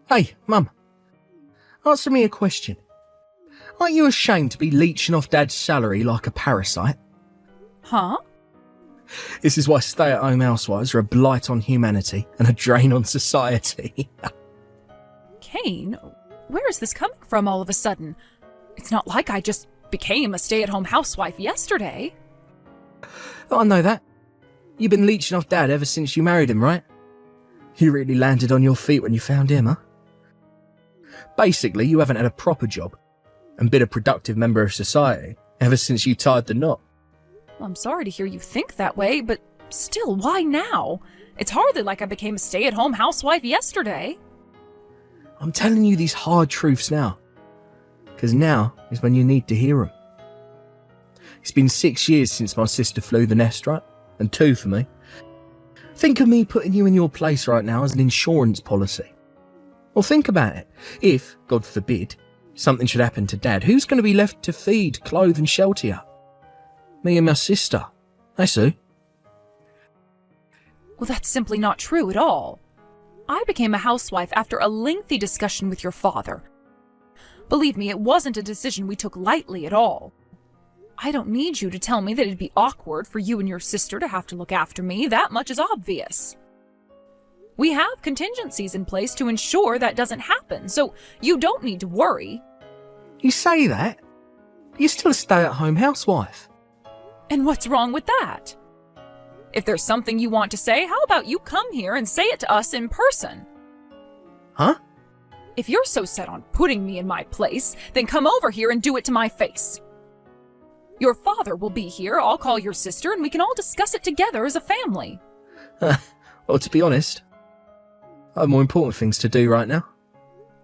Hey, Mum. Answer me a question. Aren't you ashamed to be leeching off Dad's salary like a parasite? Huh? This is why stay-at-home housewives are a blight on humanity and a drain on society. Kane, where is this coming from all of a sudden? It's not like I just became a stay-at-home housewife yesterday. I know that. You've been leeching off Dad ever since you married him, right? You really landed on your feet when you found him, huh? Basically, you haven't had a proper job and been a productive member of society ever since you tied the knot. Well, I'm sorry to hear you think that way, but still, why now? It's hardly like I became a stay-at-home housewife yesterday. I'm telling you these hard truths now, because now is when you need to hear them. It's been 6 years since my sister flew the nest, right? And 2 for me. Think of me putting you in your place right now as an insurance policy. Well, think about it. If, God forbid, something should happen to Dad, who's going to be left to feed, clothe and shelter you? Me and my sister. That's who. Well, that's simply not true at all. I became a housewife after a lengthy discussion with your father. Believe me, it wasn't a decision we took lightly at all. I don't need you to tell me that it'd be awkward for you and your sister to have to look after me. That much is obvious. We have contingencies in place to ensure that doesn't happen, so you don't need to worry. You say that? You're still a stay-at-home housewife. And what's wrong with that? If there's something you want to say, how about you come here and say it to us in person? Huh? If you're so set on putting me in my place, then come over here and do it to my face. Your father will be here, I'll call your sister, and we can all discuss it together as a family. Well, to be honest, I have more important things to do right now.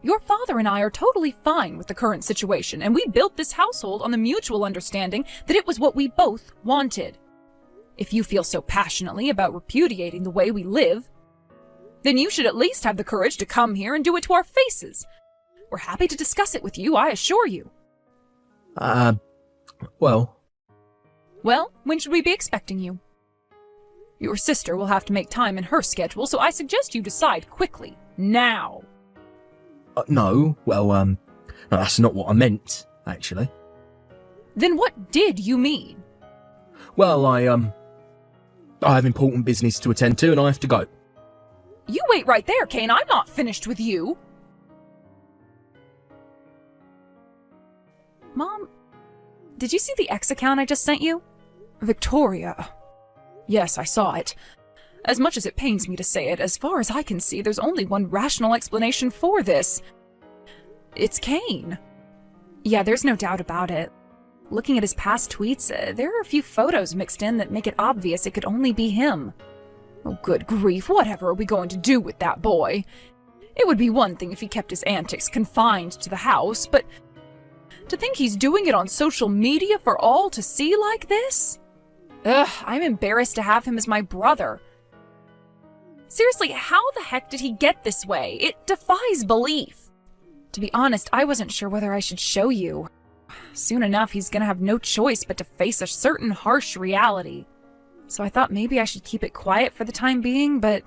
Your father and I are totally fine with the current situation, and we built this household on the mutual understanding that it was what we both wanted. If you feel so passionately about repudiating the way we live, then you should at least have the courage to come here and do it to our faces. We're happy to discuss it with you, I assure you. Well, when should we be expecting you? Your sister will have to make time in her schedule, so I suggest you decide quickly, now. No, that's not what I meant, actually. Then what did you mean? Well, I have important business to attend to and I have to go. You wait right there, Kane, I'm not finished with you. Mom, did you see the X account I just sent you? Victoria. Yes, I saw it. As much as it pains me to say it, as far as I can see, there's only one rational explanation for this. It's Kane. Yeah, there's no doubt about it. Looking at his past tweets, there are a few photos mixed in that make it obvious it could only be him. Oh, good grief, whatever are we going to do with that boy? It would be one thing if he kept his antics confined to the house, but to think he's doing it on social media for all to see like this? Ugh, I'm embarrassed to have him as my brother. Seriously, how the heck did he get this way? It defies belief. To be honest, I wasn't sure whether I should show you. Soon enough, he's gonna have no choice but to face a certain harsh reality. So I thought maybe I should keep it quiet for the time being, but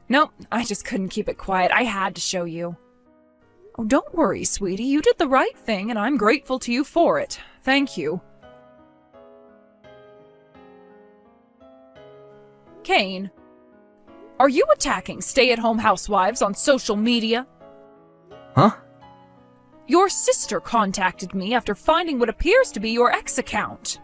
nope, I just couldn't keep it quiet. I had to show you. Oh, don't worry, sweetie. You did the right thing, and I'm grateful to you for it. Thank you. Kane, are you attacking stay-at-home housewives on social media? Huh? Your sister contacted me after finding what appears to be your X account.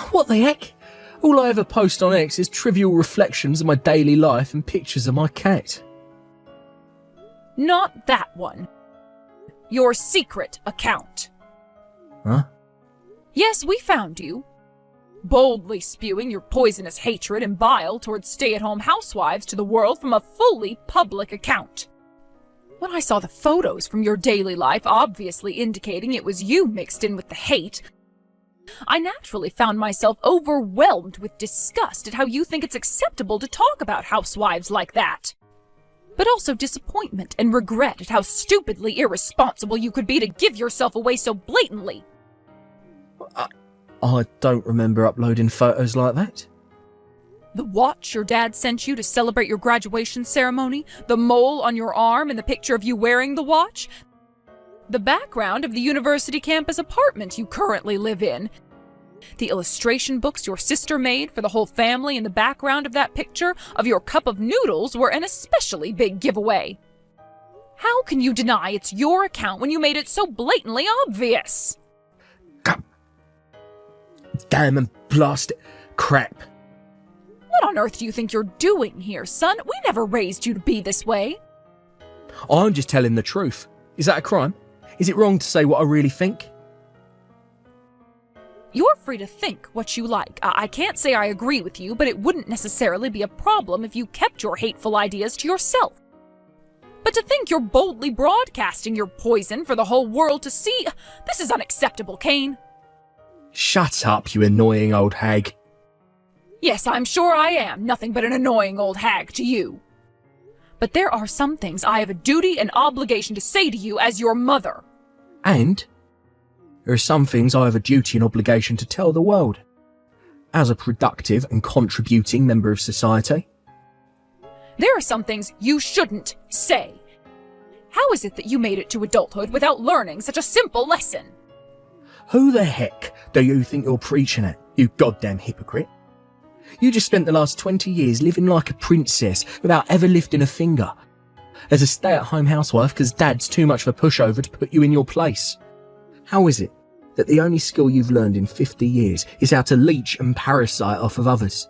What the heck? All I ever post on X is trivial reflections of my daily life and pictures of my cat. Not that one. Your secret account. Huh? Yes, we found you. Boldly spewing your poisonous hatred and bile towards stay-at-home housewives to the world from a fully public account. When I saw the photos from your daily life obviously indicating it was you mixed in with the hate, I naturally found myself overwhelmed with disgust at how you think it's acceptable to talk about housewives like that. But also disappointment and regret at how stupidly irresponsible you could be to give yourself away so blatantly. I don't remember uploading photos like that. The watch your dad sent you to celebrate your graduation ceremony, the mole on your arm and the picture of you wearing the watch, the background of the university campus apartment you currently live in, the illustration books your sister made for the whole family in the background of that picture of your cup of noodles were an especially big giveaway. How can you deny it's your account when you made it so blatantly obvious? God damn and blast it. Crap. What on earth do you think you're doing here, son? We never raised you to be this way. I'm just telling the truth. Is that a crime? Is it wrong to say what I really think? You're free to think what you like. I can't say I agree with you, but it wouldn't necessarily be a problem if you kept your hateful ideas to yourself. But to think you're boldly broadcasting your poison for the whole world to see, this is unacceptable, Kane. Shut up, you annoying old hag. Yes, I'm sure I am nothing but an annoying old hag to you. But there are some things I have a duty and obligation to say to you as your mother. And there are some things I have a duty and obligation to tell the world. As a productive and contributing member of society. There are some things you shouldn't say. How is it that you made it to adulthood without learning such a simple lesson? Who the heck do you think you're preaching at, you goddamn hypocrite? You just spent the last 20 years living like a princess without ever lifting a finger. As a stay-at-home housewife because dad's too much of a pushover to put you in your place. How is it that the only skill you've learned in 50 years is how to leech and parasite off of others?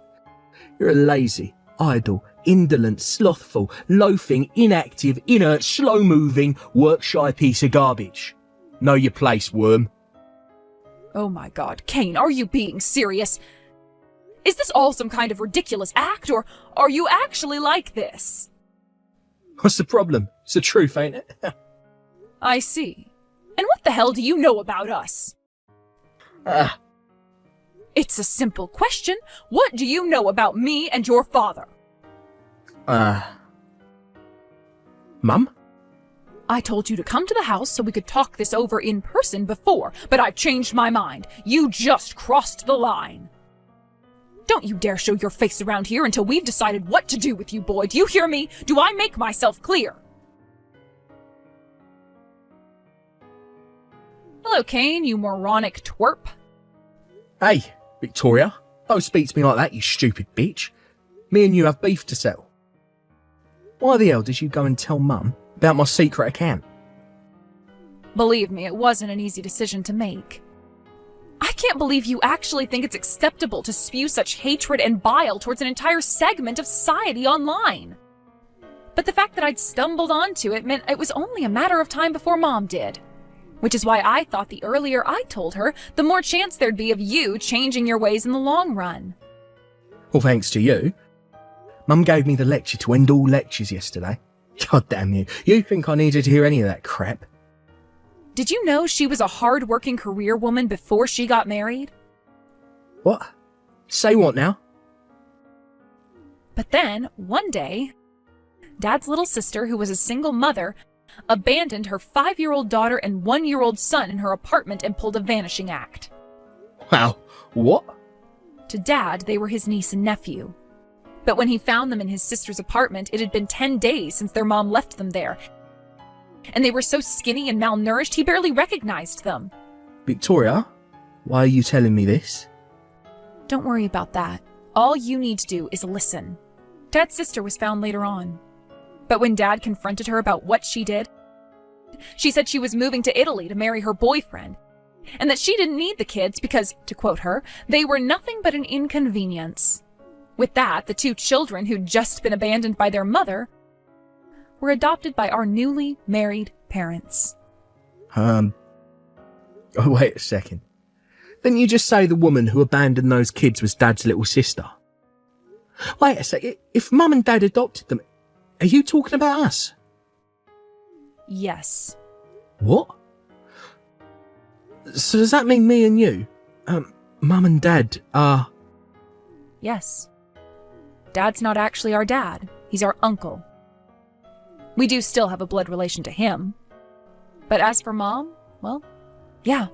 You're a lazy, idle, indolent, slothful, loafing, inactive, inert, slow-moving, work-shy piece of garbage. Know your place, worm. Oh my God, Kane, are you being serious? Is this all some kind of ridiculous act, or are you actually like this? What's the problem? It's the truth, ain't it? I see. And what the hell do you know about us? It's a simple question. What do you know about me and your father? Mum? I told you to come to the house so we could talk this over in person before, but I've changed my mind. You just crossed the line. Don't you dare show your face around here until we've decided what to do with you, boy. Do you hear me? Do I make myself clear? Hello, Kane, you moronic twerp. Hey, Victoria. Don't speak to me like that, you stupid bitch. Me and you have beef to settle. Why the hell did you go and tell Mum about my secret account? Believe me, it wasn't an easy decision to make. I can't believe you actually think it's acceptable to spew such hatred and bile towards an entire segment of society online. But the fact that I'd stumbled onto it meant it was only a matter of time before Mom did. Which is why I thought the earlier I told her, the more chance there'd be of you changing your ways in the long run. Well, thanks to you. Mum gave me the lecture to end all lectures yesterday. God damn you. You think I needed to hear any of that crap? Did you know she was a hard-working career woman before she got married? What? Say what now? But then, one day, Dad's little sister, who was a single mother, abandoned her 5-year-old daughter and 1-year-old son in her apartment and pulled a vanishing act. Wow, what? To Dad, they were his niece and nephew. But when he found them in his sister's apartment, it had been 10 days since their mom left them there. And they were so skinny and malnourished, he barely recognized them. Victoria, why are you telling me this? Don't worry about that. All you need to do is listen. Dad's sister was found later on. But when Dad confronted her about what she did, she said she was moving to Italy to marry her boyfriend, and that she didn't need the kids because, to quote her, they were nothing but an inconvenience. With that, the 2 children who'd just been abandoned by their mother were adopted by our newly married parents. Oh, wait a second. Didn't you just say the woman who abandoned those kids was Dad's little sister? Wait a second. If Mum and Dad adopted them, are you talking about us? Yes. What? So does that mean me and you, Mum and Dad are... Yes. Dad's not actually our dad. He's our uncle. We do still have a blood relation to him. But as for Mom, well, yeah.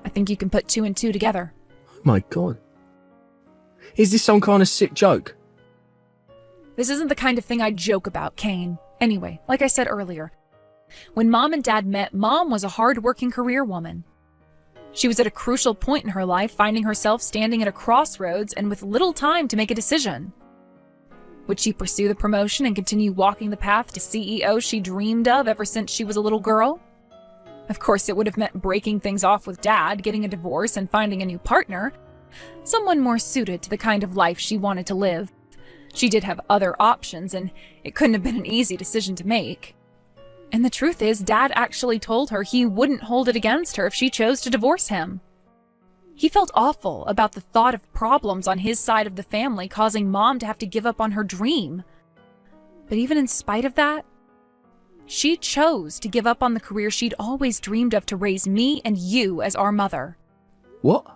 I think you can put 2 and 2 together. Oh my God. Is this some kind of sick joke? This isn't the kind of thing I joke about, Kane. Anyway, like I said earlier, when Mom and Dad met, Mom was a hard-working career woman. She was at a crucial point in her life, finding herself standing at a crossroads and with little time to make a decision. Would she pursue the promotion and continue walking the path to CEO she dreamed of ever since she was a little girl? Of course, it would have meant breaking things off with Dad, getting a divorce, and finding a new partner, someone more suited to the kind of life she wanted to live. She did have other options, and it couldn't have been an easy decision to make. And the truth is, Dad actually told her he wouldn't hold it against her if she chose to divorce him. He felt awful about the thought of problems on his side of the family causing Mom to have to give up on her dream. But even in spite of that, she chose to give up on the career she'd always dreamed of to raise me and you as our mother. What?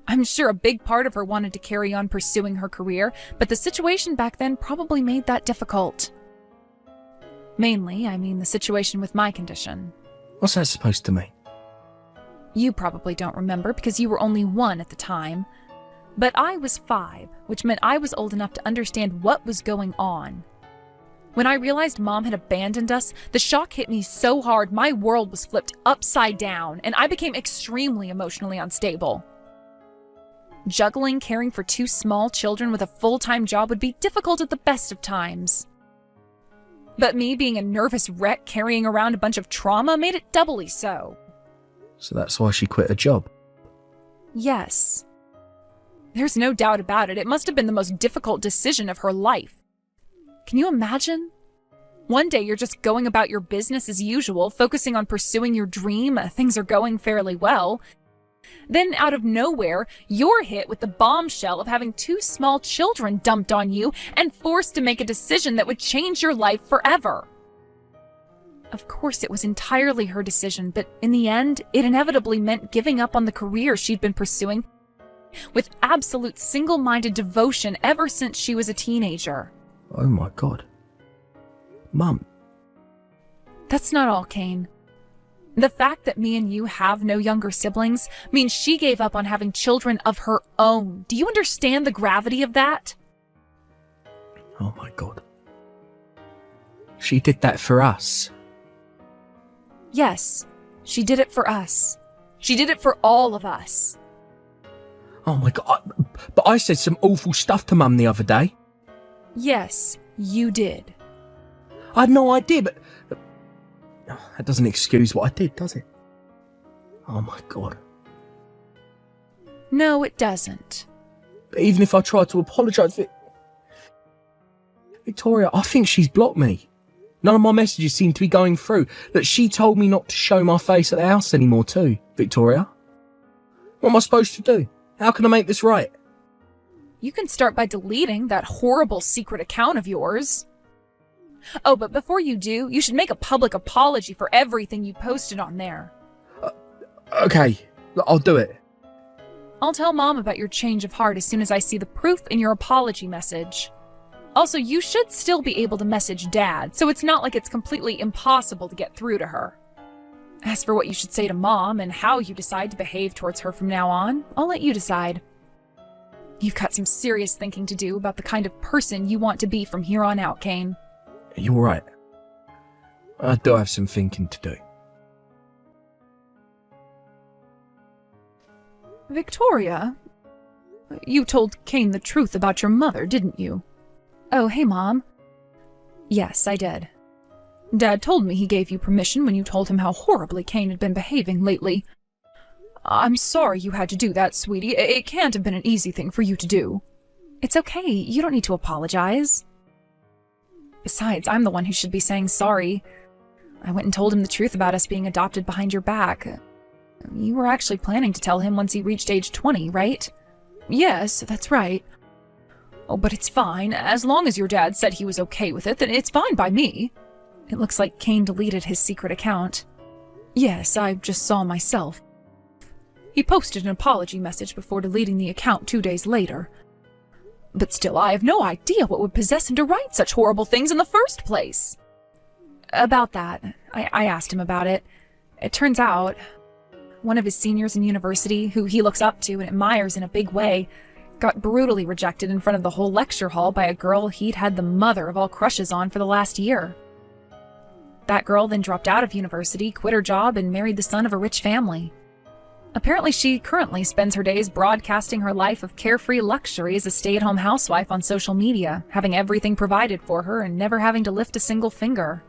I'm sure a big part of her wanted to carry on pursuing her career, but the situation back then probably made that difficult. Mainly, I mean the situation with my condition. What's that supposed to mean? You probably don't remember because you were only 1 at the time. But I was 5, which meant I was old enough to understand what was going on. When I realized Mom had abandoned us, the shock hit me so hard my world was flipped upside down, and I became extremely emotionally unstable. Juggling caring for 2 small children with a full-time job would be difficult at the best of times. But me being a nervous wreck carrying around a bunch of trauma made it doubly so. So that's why she quit her job? Yes. There's no doubt about it. It must have been the most difficult decision of her life. Can you imagine? One day you're just going about your business as usual, focusing on pursuing your dream. Things are going fairly well. Then, out of nowhere, you're hit with the bombshell of having 2 small children dumped on you and forced to make a decision that would change your life forever. Of course, it was entirely her decision, but in the end, it inevitably meant giving up on the career she'd been pursuing with absolute single-minded devotion ever since she was a teenager. Oh my God. Mum. That's not all, Kane. The fact that me and you have no younger siblings means she gave up on having children of her own. Do you understand the gravity of that? Oh my God. She did that for us. Yes, she did it for us. She did it for all of us. Oh my God. But I said some awful stuff to Mum the other day. Yes, you did. I had no idea, but that doesn't excuse what I did, does it? Oh my God. No, it doesn't. But even if I tried to apologise, Victoria, I think she's blocked me. None of my messages seem to be going through. That she told me not to show my face at the house anymore too, Victoria. What am I supposed to do? How can I make this right? You can start by deleting that horrible secret account of yours. Oh, but before you do, you should make a public apology for everything you posted on there. Okay, I'll do it. I'll tell Mom about your change of heart as soon as I see the proof in your apology message. Also, you should still be able to message Dad, so it's not like it's completely impossible to get through to her. As for what you should say to Mom and how you decide to behave towards her from now on, I'll let you decide. You've got some serious thinking to do about the kind of person you want to be from here on out, Kane. You're right. I do have some thinking to do. Victoria, you told Kane the truth about your mother, didn't you? Oh, hey, Mom. Yes, I did. Dad told me he gave you permission when you told him how horribly Kane had been behaving lately. I'm sorry you had to do that, sweetie. It can't have been an easy thing for you to do. It's okay. You don't need to apologize. Besides, I'm the one who should be saying sorry. I went and told him the truth about us being adopted behind your back. You were actually planning to tell him once he reached age 20, right? Yes, that's right. Oh, but it's fine. As long as your dad said he was okay with it, then it's fine by me. It looks like Kane deleted his secret account. Yes, I just saw myself. He posted an apology message before deleting the account 2 days later. But still, I have no idea what would possess him to write such horrible things in the first place. About that, I asked him about it. It turns out, one of his seniors in university, who he looks up to and admires in a big way, got brutally rejected in front of the whole lecture hall by a girl he'd had the mother of all crushes on for the last year. That girl then dropped out of university, quit her job, and married the son of a rich family. Apparently, she currently spends her days broadcasting her life of carefree luxury as a stay-at-home housewife on social media, having everything provided for her and never having to lift a single finger.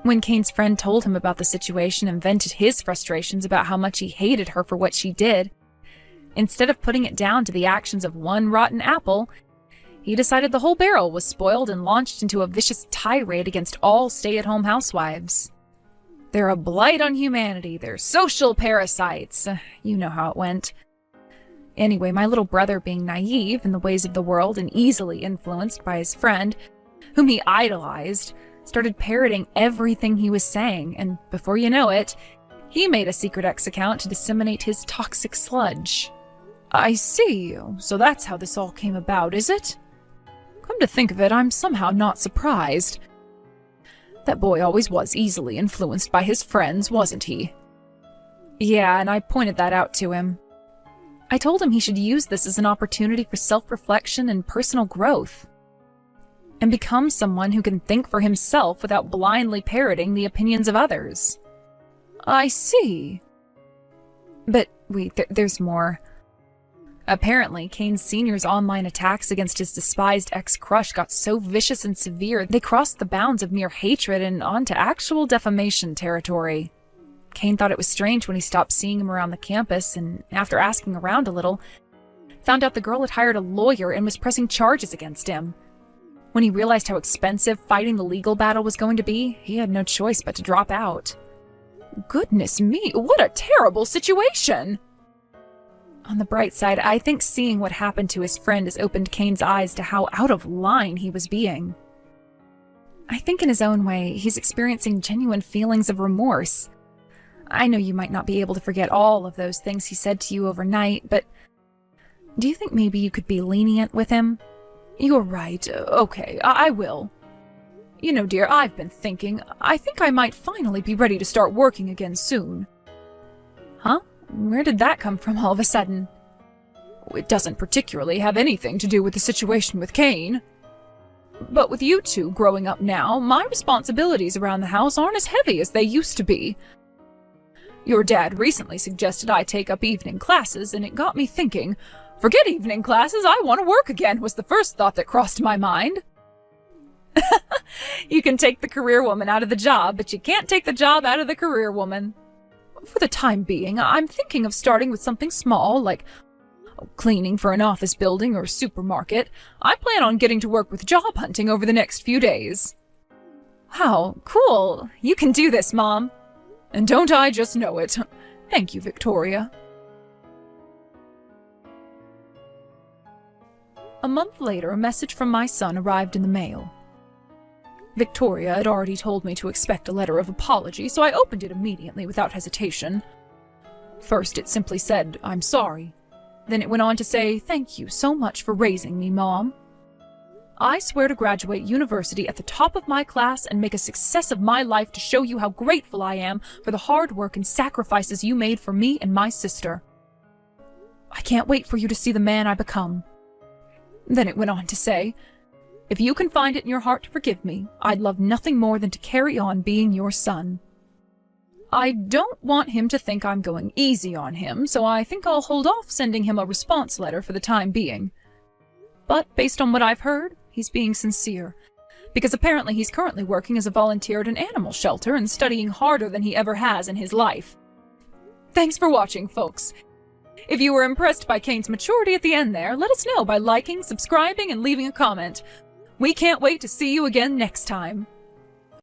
When Kane's friend told him about the situation and vented his frustrations about how much he hated her for what she did, instead of putting it down to the actions of one rotten apple, he decided the whole barrel was spoiled and launched into a vicious tirade against all stay-at-home housewives. They're a blight on humanity. They're social parasites. You know how it went. Anyway, my little brother, being naive in the ways of the world and easily influenced by his friend, whom he idolized, started parroting everything he was saying, and before you know it, he made a secret X account to disseminate his toxic sludge. I see. So that's how this all came about, is it? Come to think of it, I'm somehow not surprised. That boy always was easily influenced by his friends, wasn't he? Yeah, and I pointed that out to him. I told him he should use this as an opportunity for self-reflection and personal growth, and become someone who can think for himself without blindly parroting the opinions of others. I see. But wait, there's more. Apparently, Kane Sr.'s online attacks against his despised ex-crush got so vicious and severe they crossed the bounds of mere hatred and onto actual defamation territory. Kane thought it was strange when he stopped seeing him around the campus, and after asking around a little, found out the girl had hired a lawyer and was pressing charges against him. When he realized how expensive fighting the legal battle was going to be, he had no choice but to drop out. Goodness me, what a terrible situation! On the bright side, I think seeing what happened to his friend has opened Kane's eyes to how out of line he was being. I think in his own way, he's experiencing genuine feelings of remorse. I know you might not be able to forget all of those things he said to you overnight, but do you think maybe you could be lenient with him? You're right. Okay, I will. You know, dear, I've been thinking. I think I might finally be ready to start working again soon. Huh? Where did that come from all of a sudden? It doesn't particularly have anything to do with the situation with Kane. But with you two growing up now, my responsibilities around the house aren't as heavy as they used to be. Your dad recently suggested I take up evening classes, and it got me thinking. Forget evening classes, I want to work again, was the first thought that crossed my mind. You can take the career woman out of the job, but you can't take the job out of the career woman. For the time being, I'm thinking of starting with something small, like cleaning for an office building or supermarket. I plan on getting to work with job hunting over the next few days. Wow, cool. You can do this, Mom. And don't I just know it? Thank you, Victoria. A month later, a message from my son arrived in the mail. Victoria had already told me to expect a letter of apology, so I opened it immediately without hesitation. First, it simply said, "I'm sorry." Then it went on to say, "Thank you so much for raising me, Mom. I swear to graduate university at the top of my class and make a success of my life to show you how grateful I am for the hard work and sacrifices you made for me and my sister. I can't wait for you to see the man I become." Then it went on to say, "If you can find it in your heart to forgive me, I'd love nothing more than to carry on being your son. I don't want him to think I'm going easy on him, so I think I'll hold off sending him a response letter for the time being. But based on what I've heard, he's being sincere, because apparently he's currently working as a volunteer at an animal shelter and studying harder than he ever has in his life. Thanks for watching, folks. If you were impressed by Kane's maturity at the end there, let us know by liking, subscribing, and leaving a comment. We can't wait to see you again next time.